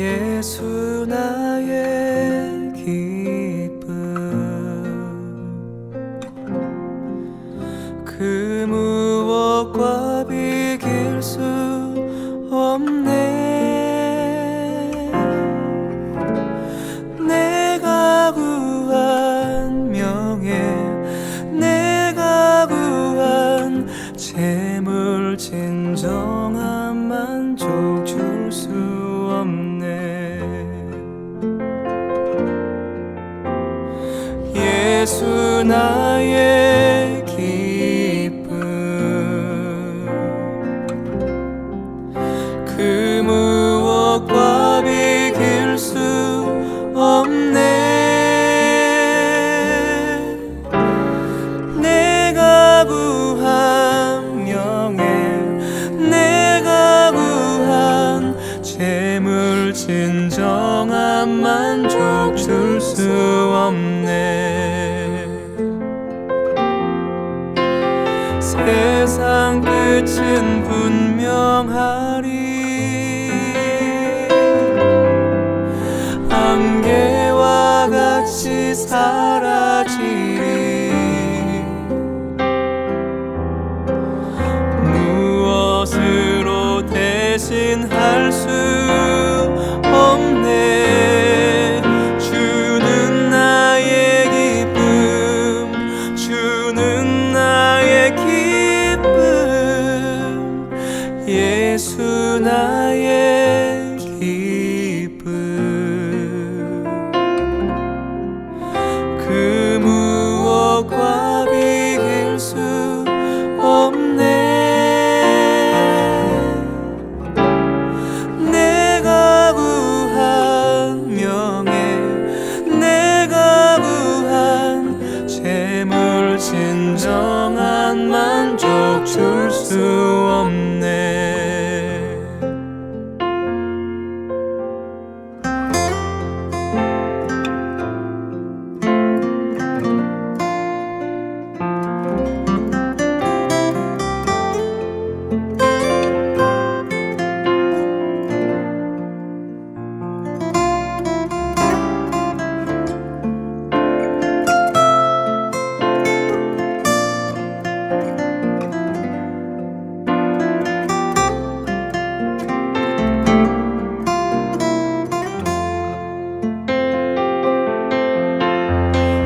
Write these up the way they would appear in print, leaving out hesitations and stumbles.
예수 나의 기쁨, 그 무엇과 비길 수 없네. 내가 구한 명예, 내가 구한 재물, 진정한 만족 줄 수 없네. 예수 나의 기쁨, 그 무엇과 비길 수 없네. 내가 구한 명예, 내가 구한 재물, 진정한 만족 줄 수 없네. 세상 끝은 분명하리, 안개와 같이 사라지리. 무엇으로 대신할 수 없네. 주는 나의 기쁨, 주는 나의 기쁨, 예수 나의 기쁨, 그 무엇과 비길 수 없네. 내가 구한 명예, 내가 구한 재물, 진정한 만족 줄 수 없네.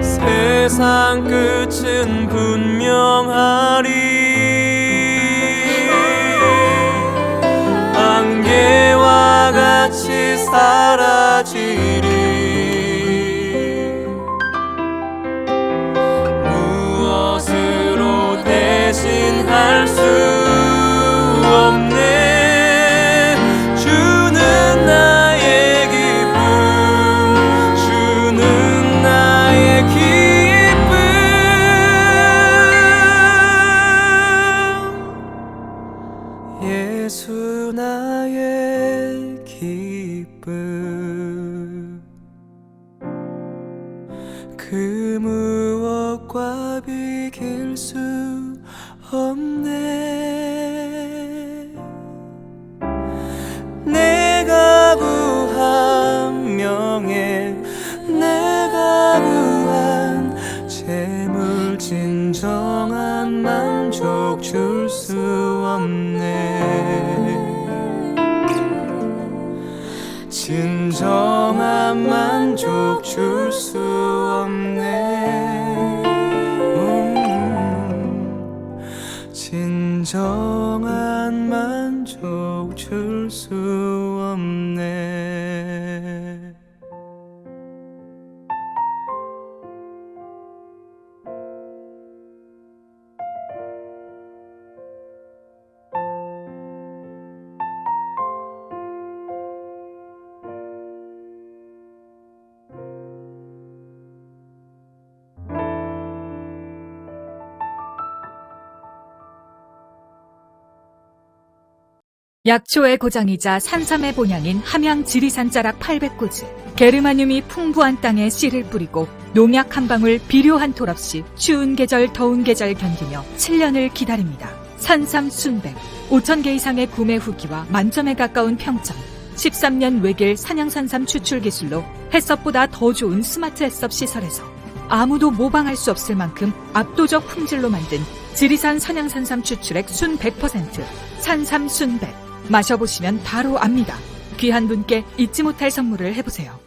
세상 끝은 분명하리, 안개와 같이 사라지리. 무엇으로 대신할 수 없네. 주는 나의 기쁨, 주는 나의 기쁨, 예수 나의 기쁨, 그 무엇과 비길 수 없네. 내가 구한 명예, 내가 구한 재물, 진정한 만족 줄 수 없네. 진정한 만족 줄 수 없네. 진정한 만족 줄 수 없네. 약초의 고장이자 산삼의 본향인 함양 지리산 자락 800고지. 게르마늄이 풍부한 땅에 씨를 뿌리고 농약 한 방울 비료 한 톨 없이 추운 계절 더운 계절 견디며 7년을 기다립니다. 산삼 순백 5,000개 이상의 구매 후기와 만점에 가까운 평점. 13년 외길 산양산삼 추출 기술로 햇섭보다 더 좋은 스마트 햇섭 시설에서 아무도 모방할 수 없을 만큼 압도적 품질로 만든 지리산 산양산삼 추출액 순 100%, 산삼 순 100. 마셔보시면 바로 압니다. 귀한 분께 잊지 못할 선물을 해보세요.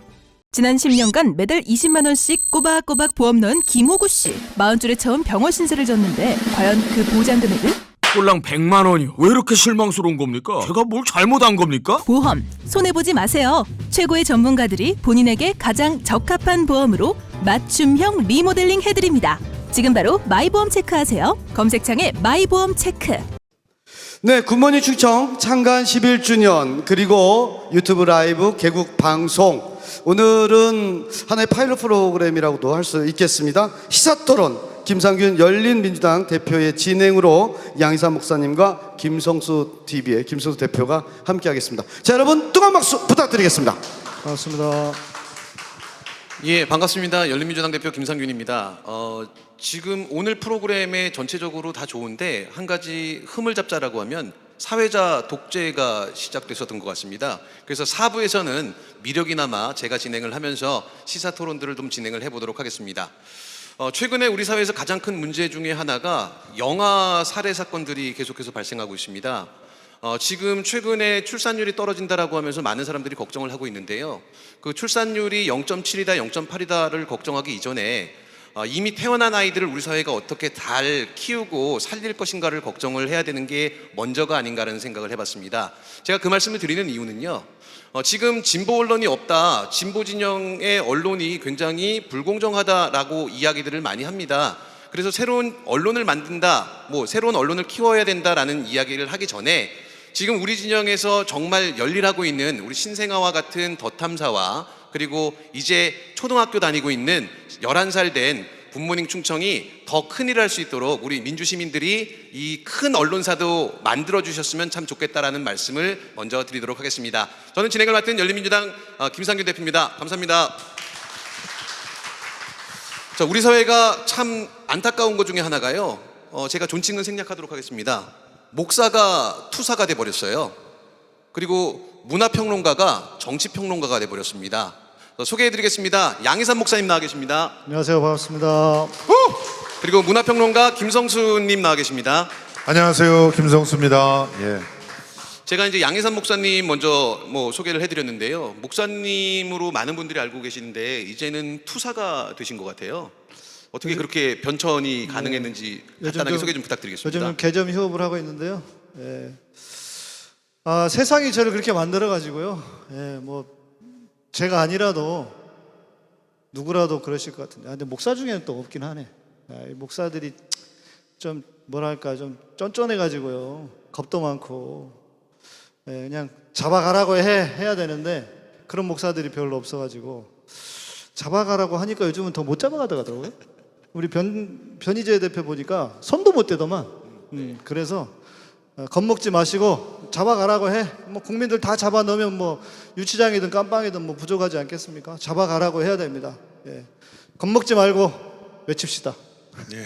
지난 10년간 매달 20만 원씩 꼬박꼬박 보험 넣은 김호구 씨. 40줄에 처음 병원 신세를 졌는데 과연 그 보장 금액은? 꼴랑 100만 원이요. 왜 이렇게 실망스러운 겁니까? 제가 뭘 잘못한 겁니까? 보험 손해보지 마세요. 최고의 전문가들이 본인에게 가장 적합한 보험으로 맞춤형 리모델링 해드립니다. 지금 바로 마이보험 체크하세요. 검색창에 마이보험 체크. 네, 굿모닝 충청 창간 11주년 그리고 유튜브 라이브 개국 방송, 오늘은 하나의 파일럿 프로그램이라고도 할 수 있겠습니다. 시사토론 김상균 열린민주당 대표의 진행으로 양희삼 목사님과 김성수 TV의 김성수 대표가 함께하겠습니다. 자, 여러분 뜨거운 박수 부탁드리겠습니다. 반갑습니다. 예, 반갑습니다. 열린민주당 대표 김상균입니다. 지금 오늘 프로그램에 전체적으로 다 좋은데 한 가지 흠을 잡자라고 하면 사회자 독재가 시작됐었던 것 같습니다. 그래서 4부에서는 미력이나마 제가 진행을 하면서 시사 토론들을 좀 진행을 해보도록 하겠습니다. 최근에 우리 사회에서 가장 큰 문제 중에 하나가 영아 살해 사건들이 계속해서 발생하고 있습니다. 지금 최근에 출산율이 떨어진다라고 하면서 많은 사람들이 걱정을 하고 있는데요. 그 출산율이 0.7이다, 0.8이다를 걱정하기 이전에 이미 태어난 아이들을 우리 사회가 어떻게 잘 키우고 살릴 것인가를 걱정을 해야 되는 게 먼저가 아닌가라는 생각을 해봤습니다. 제가 그 말씀을 드리는 이유는요. 지금 진보 언론이 없다, 진보 진영의 언론이 굉장히 불공정하다라고 이야기들을 많이 합니다. 그래서 새로운 언론을 만든다, 새로운 언론을 키워야 된다라는 이야기를 하기 전에 지금 우리 진영에서 정말 열일하고 있는 우리 신생아와 같은 덧탐사와 그리고 이제 초등학교 다니고 있는 11살 된 굿모닝 충청이 더 큰일을 할 수 있도록 우리 민주시민들이 이 큰 언론사도 만들어 주셨으면 참 좋겠다라는 말씀을 먼저 드리도록 하겠습니다. 저는 진행을 맡은 열린민주당 김상균 대표입니다. 감사합니다. 자, 우리 사회가 참 안타까운 것 중에 하나가요. 제가 존칭은 생략하도록 하겠습니다. 목사가 투사가 돼버렸어요. 그리고 문화평론가가 정치평론가가 돼버렸습니다. 소개해드리겠습니다. 양희삼 목사님 나와 계십니다. 안녕하세요. 반갑습니다. 그리고 문화평론가 김성수님 나와 계십니다. 안녕하세요, 김성수입니다. 예. 제가 이제 양희삼 목사님 먼저 소개를 해드렸는데요. 목사님으로 많은 분들이 알고 계시는데 이제는 투사가 되신 것 같아요. 어떻게 그렇게 변천이 가능했는지 간단하게 소개 좀 부탁드리겠습니다. 요즘은 개점 휴업을 하고 있는데요. 예. 세상이 저를 그렇게 만들어 가지고요. 예, 제가 아니라도 누구라도 그러실 것 같은데, 근데 목사 중에는 또 없긴 하네. 이 목사들이 좀 좀 쫀쫀해 가지고요. 겁도 많고, 그냥 잡아가라고 해야 되는데 그런 목사들이 별로 없어 가지고 잡아가라고 하니까 요즘은 더 못 잡아가더라고요. 우리 변희재 대표 보니까 손도 못 대더만. 그래서 겁먹지 마시고 잡아가라고 해. 국민들 다 잡아 넣으면 유치장이든 깜빵이든 부족하지 않겠습니까? 잡아가라고 해야 됩니다. 예. 겁먹지 말고 외칩시다. 예.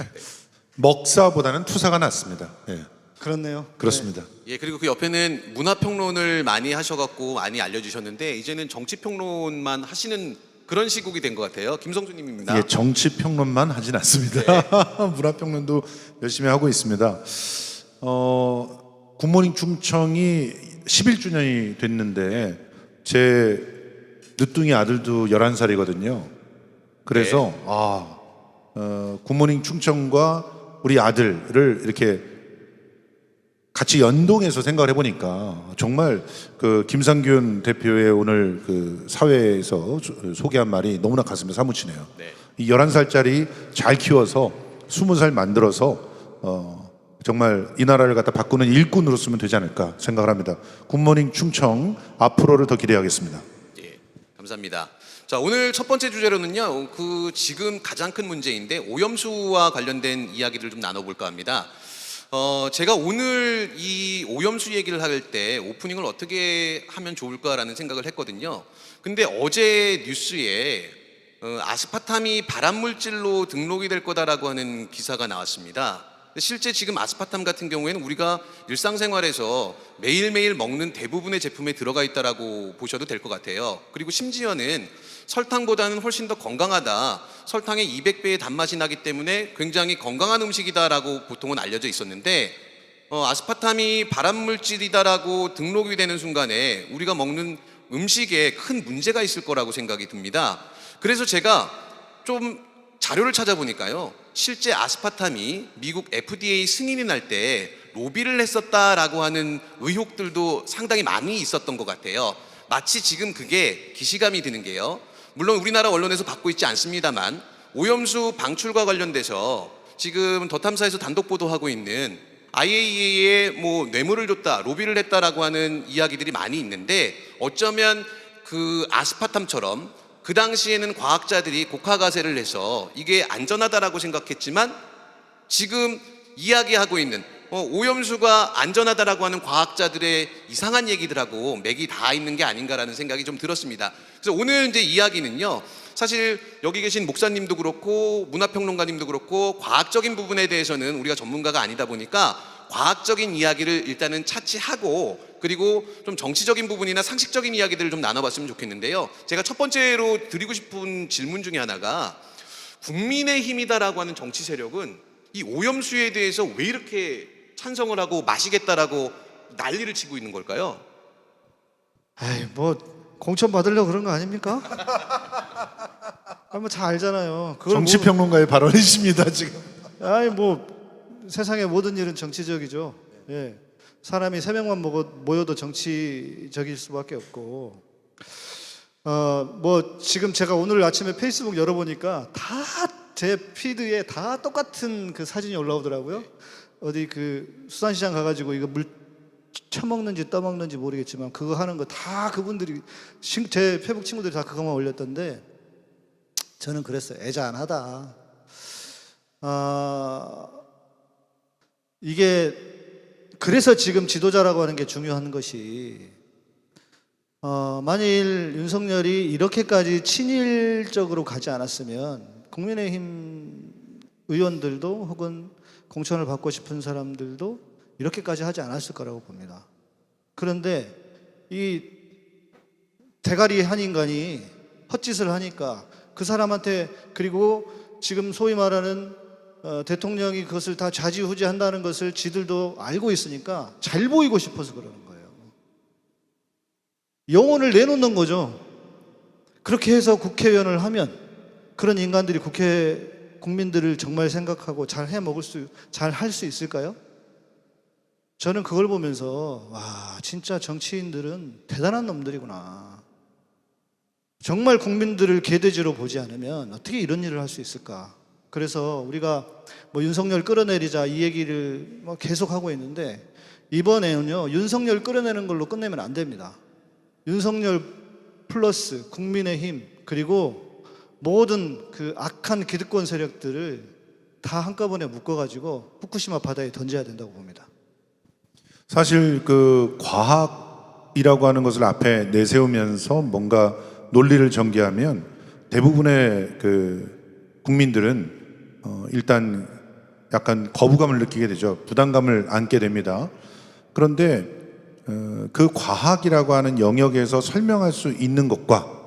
먹사보다는 투사가 낫습니다. 예. 그렇네요. 그렇습니다. 예, 그리고 그 옆에는 문화평론을 많이 하셔갖고 많이 알려주셨는데 이제는 정치평론만 하시는 그런 시국이 된 것 같아요. 김성수님입니다. 예, 정치평론만 하진 않습니다. 문화평론도 열심히 하고 있습니다. 굿모닝 충청이 11주년이 됐는데 제 늦둥이 아들도 11살이거든요. 그래서 굿모닝 충청과 우리 아들을 이렇게 같이 연동해서 생각을 해보니까 정말 그 김상균 대표의 오늘 그 사회에서 소개한 말이 너무나 가슴에 사무치네요. 네. 이 11살짜리 잘 키워서 20살 만들어서 정말 이 나라를 갖다 바꾸는 일꾼으로 쓰면 되지 않을까 생각을 합니다. 굿모닝 충청 앞으로를 더 기대하겠습니다. 예, 감사합니다. 자, 오늘 첫 번째 주제로는요, 지금 가장 큰 문제인데 오염수와 관련된 이야기를 좀 나눠볼까 합니다. 제가 오늘 이 오염수 얘기를 할 때 오프닝을 어떻게 하면 좋을까라는 생각을 했거든요. 근데 어제 뉴스에 아스파탐이 발암물질로 등록이 될 거다라고 하는 기사가 나왔습니다. 실제 지금 아스파탐 같은 경우에는 우리가 일상생활에서 매일매일 먹는 대부분의 제품에 들어가 있다라고 보셔도 될 것 같아요. 그리고 심지어는 설탕보다는 훨씬 더 건강하다, 설탕의 200배의 단맛이 나기 때문에 굉장히 건강한 음식이다라고 보통은 알려져 있었는데, 아스파탐이 발암물질이다라고 등록이 되는 순간에 우리가 먹는 음식에 큰 문제가 있을 거라고 생각이 듭니다. 그래서 제가 좀 자료를 찾아보니까요, 실제 아스파탐이 미국 FDA 승인이 날 때 로비를 했었다라고 하는 의혹들도 상당히 많이 있었던 것 같아요. 마치 지금 그게 기시감이 드는 게요, 물론 우리나라 언론에서 받고 있지 않습니다만 오염수 방출과 관련돼서 지금 더 탐사에서 단독 보도하고 있는 IAEA에 뭐 뇌물을 줬다, 로비를 했다라고 하는 이야기들이 많이 있는데, 어쩌면 그 아스파탐처럼 그 당시에는 과학자들이 곡하가세를 해서 이게 안전하다라고 생각했지만 지금 이야기하고 있는 오염수가 안전하다라고 하는 과학자들의 이상한 얘기들하고 맥이 닿아 있는 게 아닌가라는 생각이 좀 들었습니다. 그래서 오늘 이제 이야기는요, 사실 여기 계신 목사님도 그렇고 문화평론가님도 그렇고 과학적인 부분에 대해서는 우리가 전문가가 아니다 보니까 과학적인 이야기를 일단은 차치하고, 그리고 좀 정치적인 부분이나 상식적인 이야기들을 좀 나눠봤으면 좋겠는데요. 제가 첫 번째로 드리고 싶은 질문 중에 하나가, 국민의힘이다라고 하는 정치 세력은 이 오염수에 대해서 왜 이렇게 찬성을 하고 마시겠다라고 난리를 치고 있는 걸까요? 에이, 뭐 공천 받으려고 그런 거 아닙니까? 뭐 잘 알잖아요. 그걸 정치평론가의 발언이십니다 지금. 아니 뭐 세상의 모든 일은 정치적이죠. 예. 사람이 3명만 모여도 정치적일 수밖에 없고, 뭐 지금 제가 오늘 아침에 페이스북 열어보니까 다 제 피드에 다 똑같은 그 사진이 올라오더라고요. 어디 그 수산시장 가가지고 이거 물 처먹는지 떠먹는지 모르겠지만 그거 하는 거 다 그분들이, 제 페이북 친구들이 다 그것만 올렸던데, 저는 그랬어요. 애잔하다. 이게 그래서 지금 지도자라고 하는 게 중요한 것이, 만일 윤석열이 이렇게까지 친일적으로 가지 않았으면 국민의힘 의원들도 혹은 공천을 받고 싶은 사람들도 이렇게까지 하지 않았을 거라고 봅니다. 그런데 이 대가리 한 인간이 헛짓을 하니까 그 사람한테, 그리고 지금 소위 말하는 대통령이 그것을 다 좌지우지한다는 것을 지들도 알고 있으니까 잘 보이고 싶어서 그러는 거예요. 영혼을 내놓는 거죠. 그렇게 해서 국회의원을 하면 그런 인간들이 국민들을 정말 생각하고 잘 할 수 있을까요? 저는 그걸 보면서, 와, 진짜 정치인들은 대단한 놈들이구나. 정말 국민들을 개돼지로 보지 않으면 어떻게 이런 일을 할 수 있을까? 그래서 우리가 뭐 윤석열 끌어내리자 이 얘기를 뭐 계속 하고 있는데, 이번에는요, 윤석열 끌어내는 걸로 끝내면 안 됩니다. 윤석열 플러스 국민의힘, 그리고 모든 그 악한 기득권 세력들을 다 한꺼번에 묶어가지고 후쿠시마 바다에 던져야 된다고 봅니다. 사실 그 과학이라고 하는 것을 앞에 내세우면서 뭔가 논리를 전개하면 대부분의 그 국민들은 일단 약간 거부감을 느끼게 되죠. 부담감을 안게 됩니다. 그런데 그 과학이라고 하는 영역에서 설명할 수 있는 것과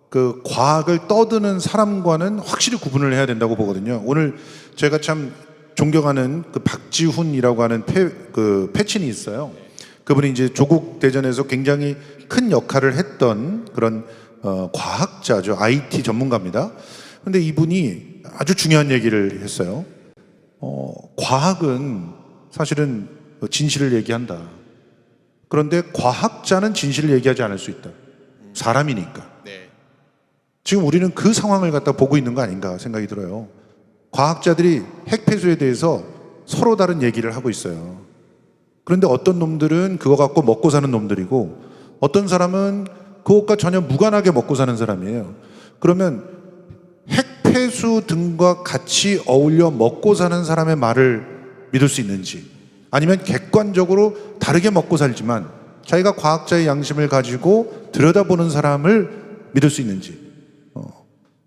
그 과학을 떠드는 사람과는 확실히 구분을 해야 된다고 보거든요. 오늘 제가 참 존경하는 그 박지훈이라고 하는 패친이 있어요. 그분이 이제 조국 대전에서 굉장히 큰 역할을 했던 그런 과학자죠. IT 전문가입니다. 근데 이분이 아주 중요한 얘기를 했어요. 과학은 사실은 진실을 얘기한다. 그런데 과학자는 진실을 얘기하지 않을 수 있다. 사람이니까. 네. 지금 우리는 그 상황을 갖다 보고 있는 거 아닌가 생각이 들어요. 과학자들이 핵폐수에 대해서 서로 다른 얘기를 하고 있어요. 그런데 어떤 놈들은 그거 갖고 먹고 사는 놈들이고, 어떤 사람은 그것과 전혀 무관하게 먹고 사는 사람이에요. 그러면 핵폐수 등과 같이 어울려 먹고 사는 사람의 말을 믿을 수 있는지, 아니면 객관적으로 다르게 먹고 살지만 자기가 과학자의 양심을 가지고 들여다보는 사람을 믿을 수 있는지,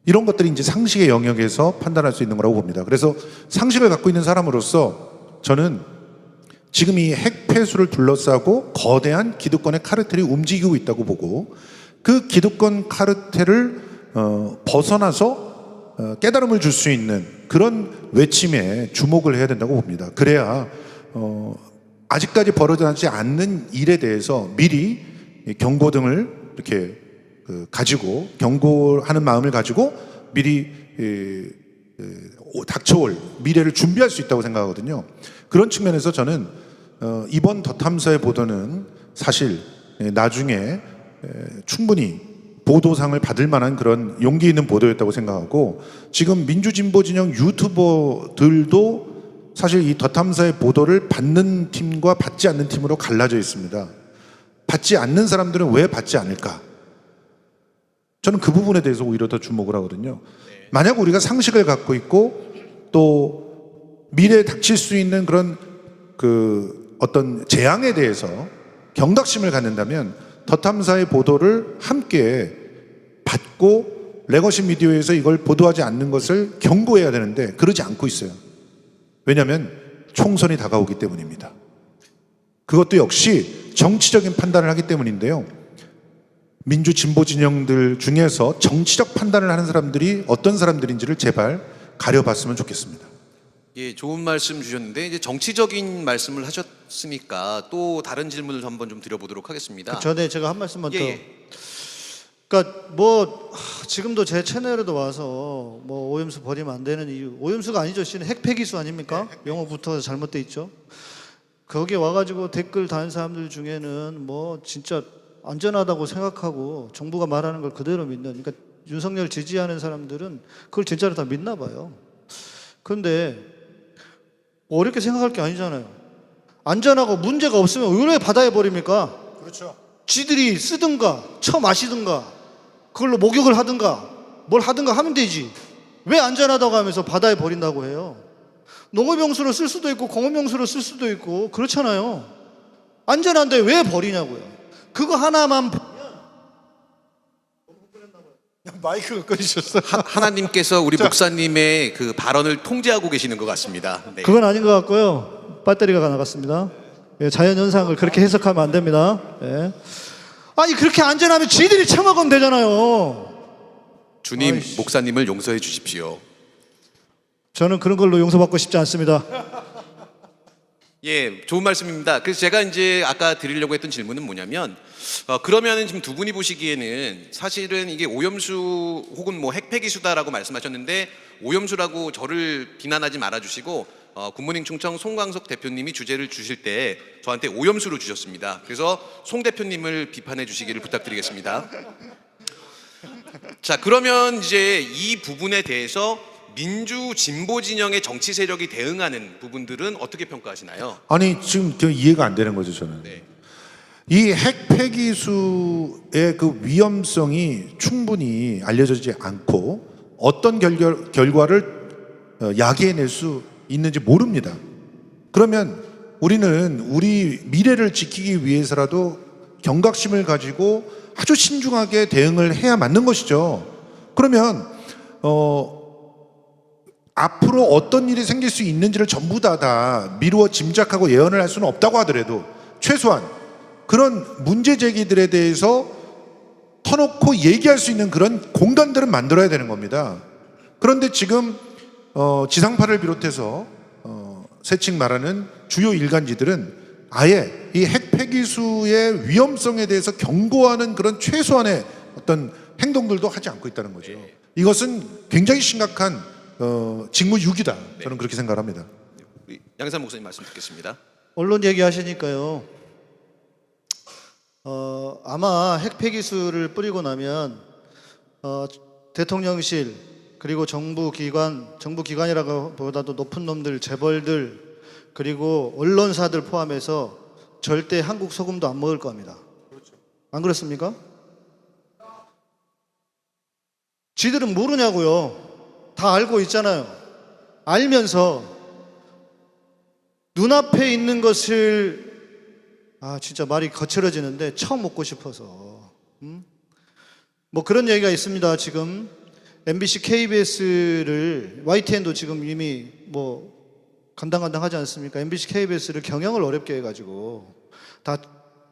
이런 것들이 이제 상식의 영역에서 판단할 수 있는 거라고 봅니다. 그래서 상식을 갖고 있는 사람으로서 저는 지금 이 핵폐수를 둘러싸고 거대한 기득권의 카르텔이 움직이고 있다고 보고, 그 기득권 카르텔을 벗어나서 깨달음을 줄 수 있는 그런 외침에 주목을 해야 된다고 봅니다. 그래야 아직까지 벌어지지 않는 일에 대해서 미리 경고등을 이렇게 가지고, 경고하는 마음을 가지고 미리 닥쳐올 미래를 준비할 수 있다고 생각하거든요. 그런 측면에서 저는 이번 더 탐사의 보도는 사실 나중에 충분히 보도상을 받을 만한 그런 용기 있는 보도였다고 생각하고, 지금 민주진보 진영 유튜버들도 사실 이 더 탐사의 보도를 받는 팀과 받지 않는 팀으로 갈라져 있습니다. 받지 않는 사람들은 왜 받지 않을까? 저는 그 부분에 대해서 오히려 더 주목을 하거든요. 만약 우리가 상식을 갖고 있고 또 미래에 닥칠 수 있는 그런 어떤 재앙에 대해서 경각심을 갖는다면 더 탐사의 보도를 함께 받고 레거시 미디어에서 이걸 보도하지 않는 것을 경고해야 되는데 그러지 않고 있어요. 왜냐하면 총선이 다가오기 때문입니다. 그것도 역시 정치적인 판단을 하기 때문인데요. 민주 진보 진영들 중에서 정치적 판단을 하는 사람들이 어떤 사람들인지를 제발 가려봤으면 좋겠습니다. 예, 좋은 말씀 주셨는데 이제 정치적인 말씀을 하셨으니까 또 다른 질문을 한번 좀 드려보도록 하겠습니다. 그 전에 제가 한 말씀만 더. 예. 그러니까 지금도 제 채널에도 와서 오염수 버리면 안 되는 이유, 오염수가 아니죠, 씨는 핵폐기수 아닙니까? 영어부터 잘못돼 있죠. 거기에 와가지고 댓글 다는 사람들 중에는 진짜 안전하다고 생각하고 정부가 말하는 걸 그대로 믿는, 그러니까 윤석열 지지하는 사람들은 그걸 진짜로 다 믿나 봐요. 그런데 어렵게 생각할 게 아니잖아요. 안전하고 문제가 없으면 왜 바다에 버립니까? 그렇죠. 지들이 쓰든가 처 마시든가 그걸로 목욕을 하든가 뭘 하든가 하면 되지. 왜 안전하다고 하면서 바다에 버린다고 해요? 농업용수로 쓸 수도 있고 공업용수로 쓸 수도 있고 그렇잖아요. 안전한데 왜 버리냐고요. 그거 하나만 마이크가 꺼지셨어요. 하나님께서 우리 목사님의 그 발언을 통제하고 계시는 것 같습니다. 네. 그건 아닌 것 같고요. 배터리가 나갔습니다. 예, 자연현상을 그렇게 해석하면 안 됩니다. 예. 아니 그렇게 안전하면 지들이 처먹으면 되잖아요. 주님, 목사님을 용서해 주십시오. 저는 그런 걸로 용서받고 싶지 않습니다. 예, 좋은 말씀입니다. 그래서 제가 이제 아까 드리려고 했던 질문은 뭐냐면, 그러면은 지금 두 분이 보시기에는 사실은 이게 오염수 혹은 핵폐기수다라고 말씀하셨는데, 오염수라고 저를 비난하지 말아주시고, 굿모닝 충청 송광석 대표님이 주제를 주실 때 저한테 오염수로 주셨습니다. 그래서 송 대표님을 비판해 주시기를 부탁드리겠습니다. 자, 그러면 이제 이 부분에 대해서 민주 진보 진영의 정치 세력이 대응하는 부분들은 어떻게 평가하시나요? 아니 지금 이해가 안 되는 거죠 저는. 네. 이 핵폐기수의 그 위험성이 충분히 알려지지 않고 어떤 결과를 야기해낼 수 있는지 모릅니다. 그러면 우리는 우리 미래를 지키기 위해서라도 경각심을 가지고 아주 신중하게 대응을 해야 맞는 것이죠. 그러면 앞으로 어떤 일이 생길 수 있는지를 전부 다 미루어 짐작하고 예언을 할 수는 없다고 하더라도 최소한 그런 문제 제기들에 대해서 터놓고 얘기할 수 있는 그런 공간들은 만들어야 되는 겁니다. 그런데 지금 지상파를 비롯해서 세칭 말하는 주요 일간지들은 아예 이 핵폐기수의 위험성에 대해서 경고하는 그런 최소한의 어떤 행동들도 하지 않고 있다는 거죠. 이것은 굉장히 심각한 직무유기다. 저는 그렇게 생각합니다. 우리 양산 목사님 말씀 듣겠습니다. 언론 얘기하시니까요. 아마 핵폐기수를 뿌리고 나면 대통령실 그리고 정부기관이라고 보다도 높은 놈들, 재벌들 그리고 언론사들 포함해서 절대 한국 소금도 안 먹을 겁니다. 안 그렇습니까? 지들은 모르냐고요. 다 알고 있잖아요. 알면서 눈앞에 있는 것을 진짜 말이 거칠어지는데 처음 먹고 싶어서 뭐 그런 얘기가 있습니다. 지금 MBC, KBS를 YTN도 지금 이미 뭐 간당간당하지 않습니까? MBC, KBS를 경영을 어렵게 해가지고 다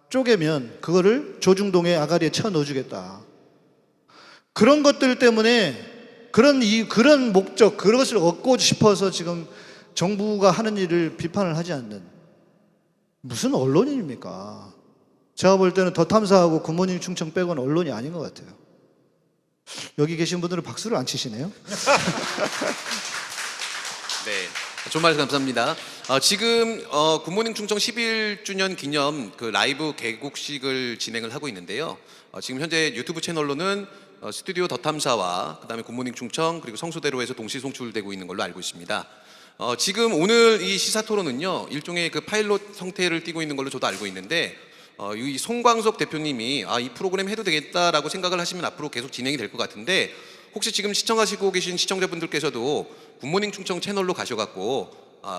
쪼개면 그거를 조중동의 아가리에 쳐 넣어주겠다. 그런 것들 때문에 그런 목적, 그것을 얻고 싶어서 지금 정부가 하는 일을 비판을 하지 않는 무슨 언론인입니까? 제가 볼 때는 더 탐사하고 굿모닝 충청 빼고는 언론이 아닌 것 같아요. 여기 계신 분들은 박수를 안 치시네요. 네, 좋은 말씀 감사합니다. 지금 굿모닝 충청 11주년 기념 그 라이브 개국식을 진행을 하고 있는데요. 지금 현재 유튜브 채널로는 스튜디오 더 탐사와 그다음에 굿모닝 충청 그리고 성수대로에서 동시 송출되고 있는 걸로 알고 있습니다. 지금 오늘 이 시사 토론은요 일종의 그 파일럿 형태를 띠고 있는 걸로 저도 알고 있는데 이 송광석 대표님이 이 프로그램 해도 되겠다라고 생각을 하시면 앞으로 계속 진행이 될 것 같은데 혹시 지금 시청하시고 계신 시청자분들께서도 굿모닝 충청 채널로 가셔갖고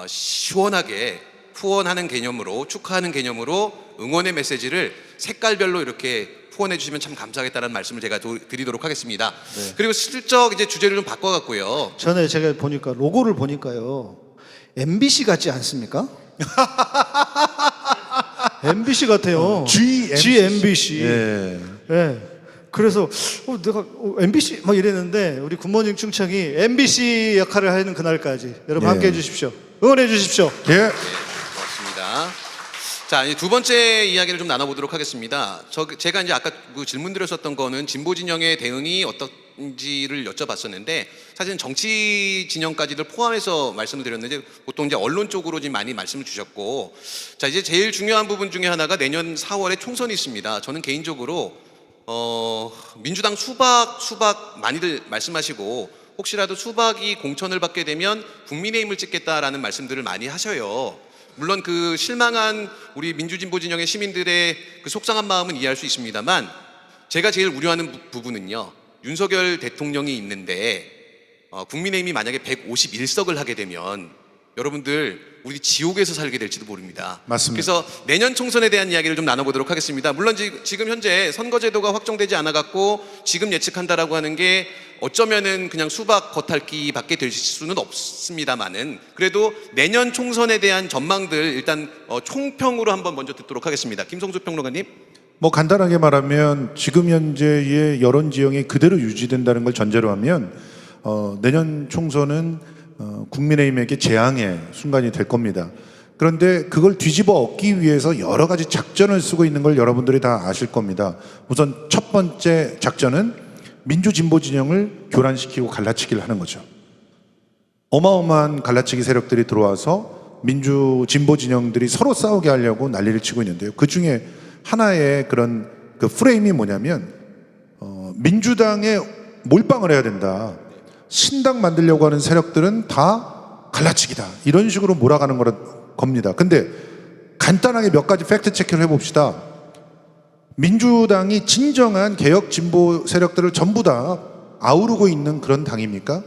시원하게 후원하는 개념으로 축하하는 개념으로 응원의 메시지를 색깔별로 이렇게 후원해 주시면 참 감사하겠다는 말씀을 제가 드리도록 하겠습니다. 네. 그리고 슬쩍 이제 주제를 좀 바꿔갖고요. 전에 제가 보니까 로고를 보니까요 MBC 같지 않습니까? MBC 같아요. GMBC. 예. 네. 그래서 내가 MBC 막 이랬는데 우리 굿모닝 충청이 MBC 역할을 하는 그날까지 여러분 예. 함께해 주십시오. 응원해 주십시오. 예. 네, 고맙습니다. 자, 이제 두 번째 이야기를 좀 나눠보도록 하겠습니다. 제가 이제 아까 그 질문 드렸었던 거는 진보 진영의 대응이 어떤지를 여쭤봤었는데 사실은 정치 진영까지를 포함해서 말씀을 드렸는데 보통 이제 언론 쪽으로 지금 많이 말씀을 주셨고 자, 이제 제일 중요한 부분 중에 하나가 내년 4월에 총선이 있습니다. 저는 개인적으로 민주당 수박 많이들 말씀하시고 혹시라도 수박이 공천을 받게 되면 국민의힘을 찍겠다라는 말씀들을 많이 하셔요. 물론 그 실망한 우리 민주진보 진영의 시민들의 그 속상한 마음은 이해할 수 있습니다만 제가 제일 우려하는 부분은요. 윤석열 대통령이 있는데 국민의힘이 만약에 151석을 하게 되면 여러분들 우리 지옥에서 살게 될지도 모릅니다. 맞습니다. 그래서 내년 총선에 대한 이야기를 좀 나눠보도록 하겠습니다. 물론 지금 현재 선거제도가 확정되지 않아갖고 지금 예측한다라고 하는 게 어쩌면은 그냥 수박 겉핥기밖에 될 수는 없습니다만은 그래도 내년 총선에 대한 전망들 일단 총평으로 한번 먼저 듣도록 하겠습니다. 김성수 평론가님. 뭐 간단하게 말하면 지금 현재의 여론 지형이 그대로 유지된다는 걸 전제로 하면 내년 총선은 국민의힘에게 재앙의 순간이 될 겁니다. 그런데 그걸 뒤집어 엎기 위해서 여러 가지 작전을 쓰고 있는 걸 여러분들이 다 아실 겁니다. 우선 첫 번째 작전은 민주진보 진영을 교란시키고 갈라치기를 하는 거죠. 어마어마한 갈라치기 세력들이 들어와서 민주진보 진영들이 서로 싸우게 하려고 난리를 치고 있는데요. 그 중에 하나의 그런 그 프레임이 뭐냐면 민주당에 몰빵을 해야 된다. 신당 만들려고 하는 세력들은 다 갈라치기다. 이런 식으로 몰아가는 겁니다. 근데 간단하게 몇 가지 팩트 체크를 해봅시다. 민주당이 진정한 개혁 진보 세력들을 전부 다 아우르고 있는 그런 당입니까?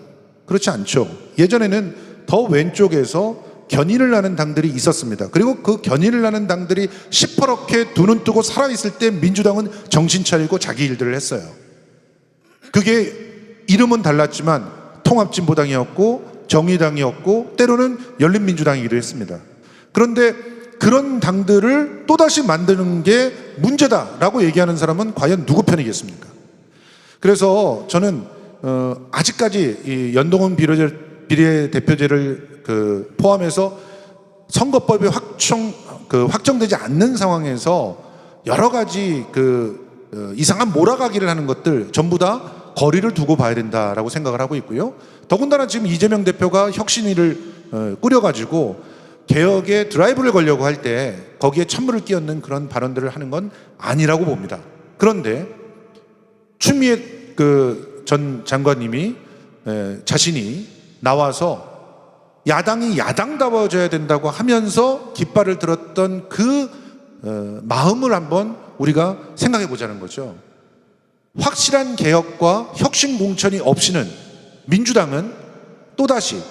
그렇지 않죠. 예전에는 더 왼쪽에서 견인을 하는 당들이 있었습니다. 그리고 그 견인을 하는 당들이 시퍼렇게 두 눈 뜨고 살아있을 때 민주당은 정신 차리고 자기 일들을 했어요. 그게 이름은 달랐지만 통합진보당이었고 정의당이었고 때로는 열린민주당이기도 했습니다. 그런데 그런 당들을 또다시 만드는 게 문제다라고 얘기하는 사람은 과연 누구 편이겠습니까? 그래서 저는 아직까지 이 연동형 비례대표제를 포함해서 선거법이 확정되지 않는 상황에서 여러 가지 이상한 몰아가기를 하는 것들 전부 다 거리를 두고 봐야 된다라고 생각을 하고 있고요. 더군다나 지금 이재명 대표가 혁신위를 꾸려가지고 개혁에 드라이브를 걸려고 할 때 거기에 찬물을 끼얹는 그런 발언들을 하는 건 아니라고 봅니다. 그런데 추미애 전 장관님이 자신이 나와서 야당이 야당다워져야 된다고 하면서 깃발을 들었던 마음을 한번 우리가 생각해 보자는 거죠. 확실한 개혁과 혁신 공천이 없이는 민주당은 또다시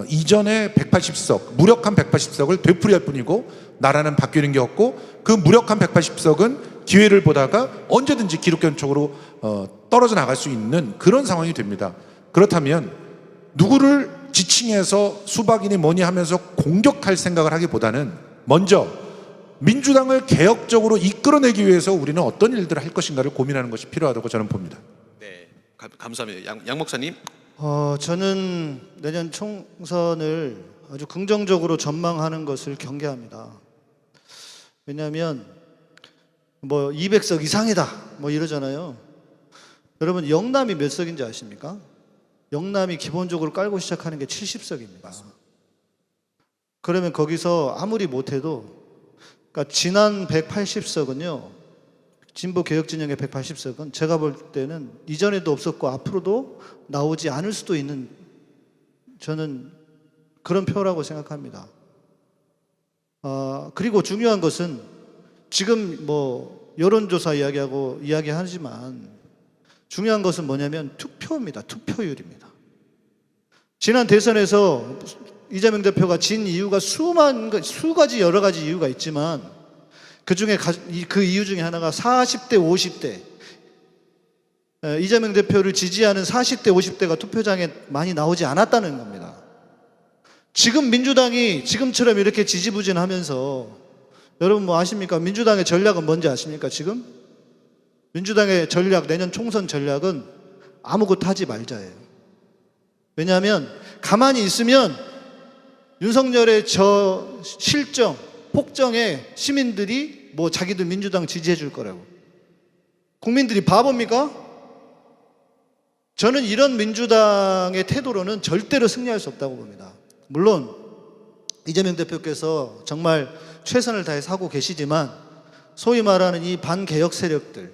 이전의 180석, 무력한 180석을 되풀이할 뿐이고 나라는 바뀌는 게 없고 그 무력한 180석은 기회를 보다가 언제든지 기록견적으로 떨어져 나갈 수 있는 그런 상황이 됩니다. 그렇다면 누구를 지칭해서 수박이니 뭐니 하면서 공격할 생각을 하기보다는 먼저 민주당을 개혁적으로 이끌어내기 위해서 우리는 어떤 일들을 할 것인가를 고민하는 것이 필요하다고 저는 봅니다. 네, 감사합니다. 양 목사님. 저는 내년 총선을 아주 긍정적으로 전망하는 것을 경계합니다. 왜냐하면 뭐 200석 이상이다 뭐 이러잖아요. 여러분 영남이 몇 석인지 아십니까? 영남이 기본적으로 깔고 시작하는 게 70석입니다. 그러면 거기서 아무리 못해도 그러니까 지난 180석은요, 진보 개혁 진영의 180석은 제가 볼 때는 이전에도 없었고 앞으로도 나오지 않을 수도 있는, 저는 그런 표라고 생각합니다. 그리고 중요한 것은 지금 뭐 여론조사 이야기하지만 중요한 것은 뭐냐면 투표입니다. 투표율입니다. 지난 대선에서 이재명 대표가 진 이유가 수 가지 여러 가지 이유가 있지만 그 중에 그 이유 중에 하나가 40대 50대 이재명 대표를 지지하는 40대 50대가 투표장에 많이 나오지 않았다는 겁니다. 지금 민주당이 지금처럼 이렇게 지지부진하면서 여러분 뭐 아십니까? 민주당의 전략은 뭔지 아십니까? 지금 민주당의 전략, 내년 총선 전략은 아무것도 하지 말자예요. 왜냐하면 가만히 있으면 윤석열의 저 실정, 폭정에 시민들이 뭐 자기들 민주당 지지해 줄 거라고. 국민들이 바보입니까? 저는 이런 민주당의 태도로는 절대로 승리할 수 없다고 봅니다. 물론 이재명 대표께서 정말 최선을 다해 하고 계시지만 소위 말하는 이 반개혁 세력들,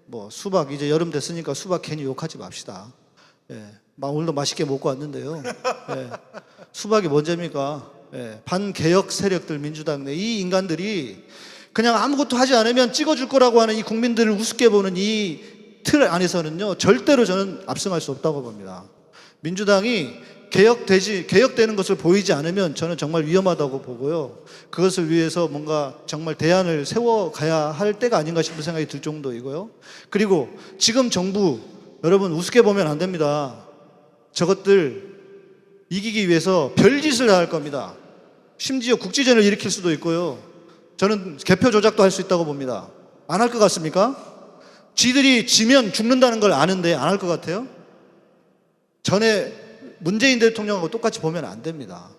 뭐 수박 이제 여름 됐으니까 수박 괜히 욕하지 맙시다. 오늘도 맛있게 먹고 왔는데요. 수박이 뭔재입니까? 반개혁 세력들 민주당 내 이 인간들이 그냥 아무것도 하지 않으면 찍어줄 거라고 하는 이 국민들을 우습게 보는 이 틀 안에서는요 절대로 저는 압승할 수 없다고 봅니다. 민주당이 개혁되는 것을 보이지 않으면 저는 정말 위험하다고 보고요. 그것을 위해서 뭔가 정말 대안을 세워가야 할 때가 아닌가 싶은 생각이 들 정도이고요. 그리고 지금 정부 여러분 우습게 보면 안 됩니다. 저것들 이기기 위해서 별짓을 다 할 겁니다. 심지어 국지전을 일으킬 수도 있고요. 저는 개표 조작도 할 수 있다고 봅니다. 안 할 것 같습니까? 지들이 지면 죽는다는 걸 아는데 안 할 것 같아요? 전에 문재인 대통령하고 똑같이 보면 안 됩니다.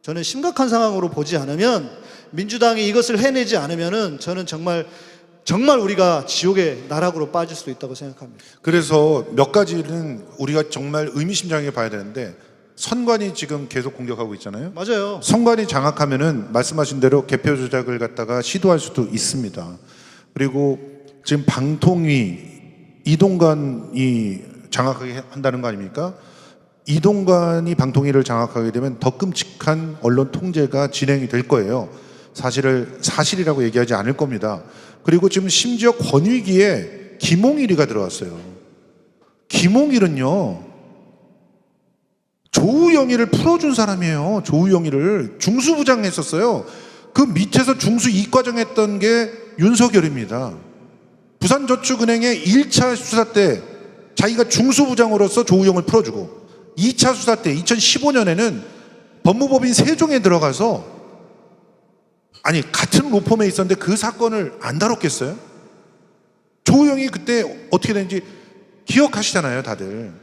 저는 심각한 상황으로 보지 않으면 민주당이 이것을 해내지 않으면은 저는 정말 우리가 지옥의 나락으로 빠질 수도 있다고 생각합니다. 그래서 몇 가지는 우리가 정말 의미심장하게 봐야 되는데 선관위 지금 계속 공격하고 있잖아요. 맞아요. 선관위 장악하면은 말씀하신 대로 개표 조작을 갖다가 시도할 수도 있습니다. 그리고 지금 방통위 이동관이 장악하게 한다는 거 아닙니까? 이동관이 방통위를 장악하게 되면 더 끔찍한 언론 통제가 진행이 될 거예요. 사실이라고 얘기하지 않을 겁니다. 그리고 지금 심지어 권위기에 김홍일이가 들어왔어요. 김홍일은요 조우영이를 풀어준 사람이에요. 조우영이를 중수부장 했었어요. 그 밑에서 중수 이과정 했던 게 윤석열입니다. 부산저축은행의 1차 수사 때 자기가 중수부장으로서 조우영을 풀어주고 2차 수사 때 2015년에는 법무법인 세종에 들어가서 같은 로펌에 있었는데 그 사건을 안 다뤘겠어요? 조우영이 그때 어떻게 됐는지 기억하시잖아요, 다들.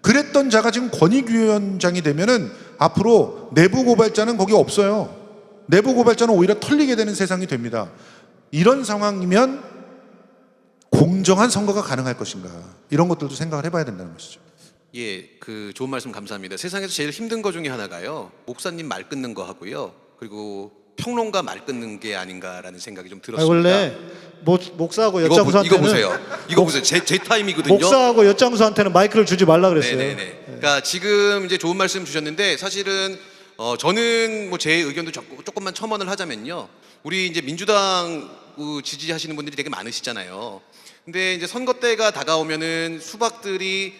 그랬던 자가 지금 권익위원장이 되면은 앞으로 내부 고발자는 거기 없어요. 내부 고발자는 오히려 털리게 되는 세상이 됩니다. 이런 상황이면 공정한 선거가 가능할 것인가, 이런 것들도 생각을 해봐야 된다는 것이죠. 예, 그 좋은 말씀 감사합니다. 세상에서 제일 힘든 거 중에 하나가요, 목사님 말 끊는 거 하고요, 그리고 평론가 말 끊는 게 아닌가라는 생각이 좀 들었습니다. 원래 목사하고 엿장수한테는 이거 보세요. 제 타임이거든요. 목사하고 엿장수한테는 마이크를 주지 말라 그랬어요. 네네네. 그러니까 지금 이제 좋은 말씀 주셨는데 사실은 저는 뭐 제 의견도 조금만 첨언을 하자면요, 우리 이제 민주당 지지하시는 분들이 되게 많으시잖아요. 근데 이제 선거 때가 다가오면은 수박들이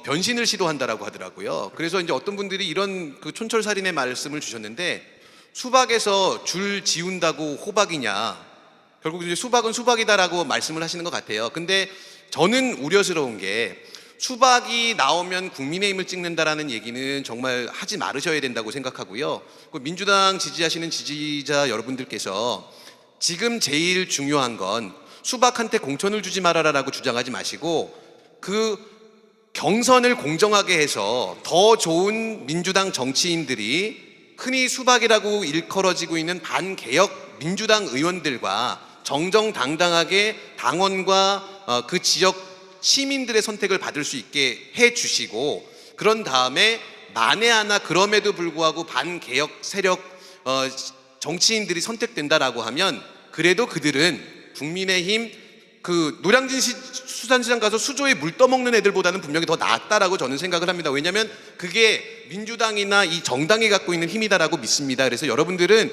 변신을 시도한다라고 하더라고요. 그래서 이제 어떤 분들이 이런 그 촌철살인의 말씀을 주셨는데, 수박에서 줄 지운다고 호박이냐, 결국 이제 수박은 수박이다라고 말씀을 하시는 것 같아요. 근데 저는 우려스러운 게 수박이 나오면 국민의힘을 찍는다라는 얘기는 정말 하지 말으셔야 된다고 생각하고요. 민주당 지지하시는 지지자 여러분들께서 지금 제일 중요한 건 수박한테 공천을 주지 말아라라고 주장하지 마시고 그 경선을 공정하게 해서 더 좋은 민주당 정치인들이 흔히 수박이라고 일컬어지고 있는 반개혁 민주당 의원들과 정정당당하게 당원과 그 지역 시민들의 선택을 받을 수 있게 해주시고, 그런 다음에 만에 하나 그럼에도 불구하고 반개혁 세력 정치인들이 선택된다라고 하면 그래도 그들은 국민의힘 그 노량진 수산시장 가서 수조에 물 떠먹는 애들보다는 분명히 더 낫다라고 저는 생각을 합니다. 왜냐하면 그게 민주당이나 이 정당이 갖고 있는 힘이다라고 믿습니다. 그래서 여러분들은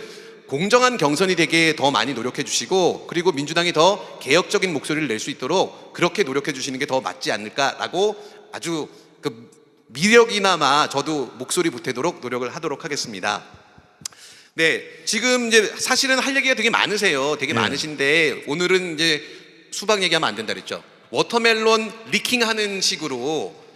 공정한 경선이 되게 더 많이 노력해 주시고, 그리고 민주당이 더 개혁적인 목소리를 낼 수 있도록 그렇게 노력해 주시는 게 더 맞지 않을까라고 아주 그 미력이나마 저도 목소리 보태도록 노력을 하도록 하겠습니다. 네, 지금 이제 사실은 할 얘기가 되게 많으세요. 되게 많으신데 오늘은 이제 수박 얘기하면 안 된다 그랬죠. 워터멜론 리킹하는 식으로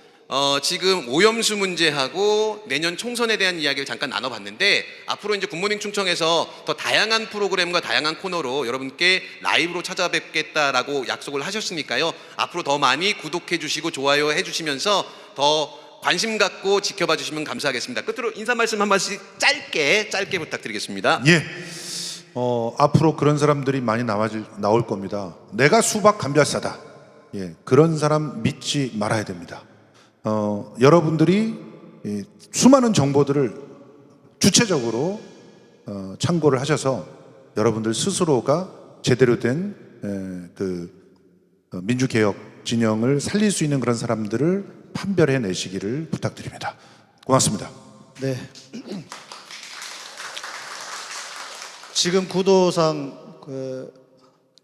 지금 오염수 문제하고 내년 총선에 대한 이야기를 잠깐 나눠봤는데, 앞으로 이제 굿모닝 충청에서 더 다양한 프로그램과 다양한 코너로 여러분께 라이브로 찾아뵙겠다라고 약속을 하셨으니까요. 앞으로 더 많이 구독해 주시고 좋아요 해 주시면서 더 관심 갖고 지켜봐 주시면 감사하겠습니다. 끝으로 인사 말씀 한 번씩 짧게 부탁드리겠습니다. 예. 앞으로 그런 사람들이 많이 나올 겁니다. 내가 수박 감별사다. 예. 그런 사람 믿지 말아야 됩니다. 여러분들이 수많은 정보들을 주체적으로 참고를 하셔서 여러분들 스스로가 제대로 된 민주개혁 진영을 살릴 수 있는 그런 사람들을 판별해 내시기를 부탁드립니다. 고맙습니다. 네. 지금 구도상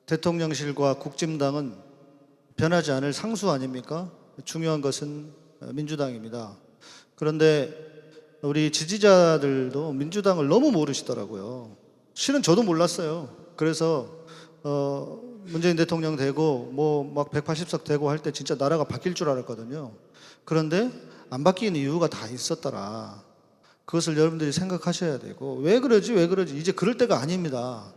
대통령실과 국진당은 변하지 않을 상수 아닙니까? 중요한 것은 민주당입니다. 그런데 우리 지지자들도 민주당을 너무 모르시더라고요. 실은 저도 몰랐어요. 그래서 문재인 대통령 되고 뭐 막 180석 되고 할 때 진짜 나라가 바뀔 줄 알았거든요. 그런데 안 바뀌는 이유가 다 있었더라. 그것을 여러분들이 생각하셔야 되고, 왜 그러지 이제 그럴 때가 아닙니다.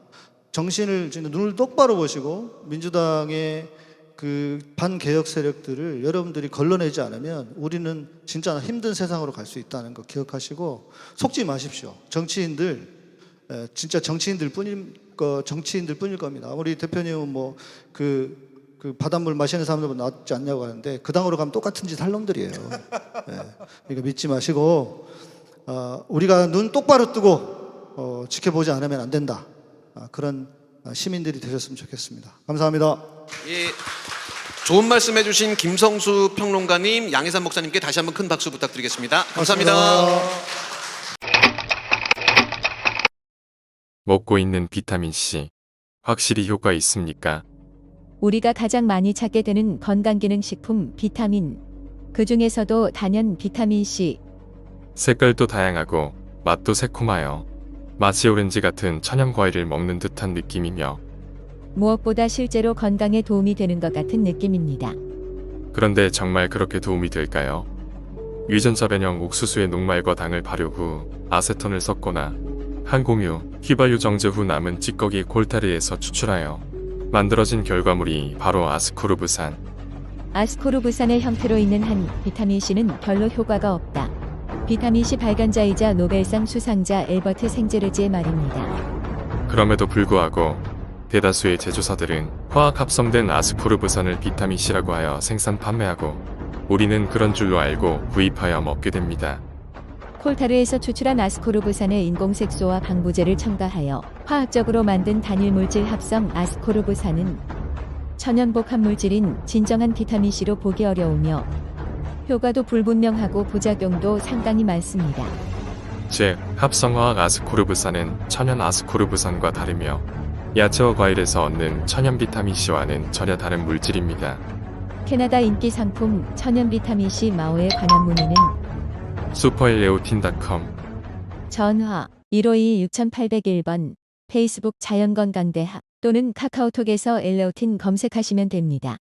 정신을 진짜 눈을 똑바로 보시고 민주당의 그 반개혁 세력들을 여러분들이 걸러내지 않으면 우리는 진짜 힘든 세상으로 갈 수 있다는 거 기억하시고, 속지 마십시오. 정치인들 진짜 정치인들 뿐일 겁니다. 우리 대표님은 뭐 그 바닷물 마시는 사람들은 낫지 않냐고 하는데 그 당으로 가면 똑같은 짓 할 놈들이에요. 그러니까 믿지 마시고 우리가 눈 똑바로 뜨고 지켜보지 않으면 안 된다. 그런 시민들이 되셨으면 좋겠습니다. 감사합니다. 예, 좋은 말씀해 주신 김성수 평론가님, 양혜삼 목사님께 다시 한번 큰 박수 부탁드리겠습니다. 감사합니다. 먹고 있는 비타민C 확실히 효과 있습니까? 우리가 가장 많이 찾게 되는 건강기능식품 비타민, 그 중에서도 단연 비타민C. 색깔도 다양하고 맛도 새콤하여 마치 오렌지 같은 천연 과일을 먹는 듯한 느낌이며, 무엇보다 실제로 건강에 도움이 되는 것 같은 느낌입니다. 그런데 정말 그렇게 도움이 될까요? 유전자 변형 옥수수의 녹말과 당을 발효 후 아세톤을 섞거나 항공유, 휘발유 정제 후 남은 찌꺼기 콜타르에서 추출하여 만들어진 결과물이 바로 아스코르브산. 아스코르브산의 형태로 있는 한 비타민C는 별로 효과가 없다. 비타민C 발간자이자 노벨상 수상자 엘버트 생제르지의 말입니다. 그럼에도 불구하고 대다수의 제조사들은 화학 합성된 아스코르브산을 비타민C라고 하여 생산 판매하고, 우리는 그런 줄로 알고 구입하여 먹게 됩니다. 콜타르에서 추출한 아스코르브산에 인공색소와 방부제를 첨가하여 화학적으로 만든 단일 물질 합성 아스코르브산은 천연 복합 물질인 진정한 비타민C로 보기 어려우며 효과도 불분명하고 부작용도 상당히 많습니다. 즉, 합성화학 아스코르브산은 천연 아스코르브산과 다르며 야채와 과일에서 얻는 천연 비타민C와는 전혀 다른 물질입니다. 캐나다 인기 상품 천연 비타민C 마오에 관한 문의는 슈퍼엘레오틴.com, 전화 1526-6801번, 페이스북 자연건강대학 또는 카카오톡에서 엘레오틴 검색하시면 됩니다.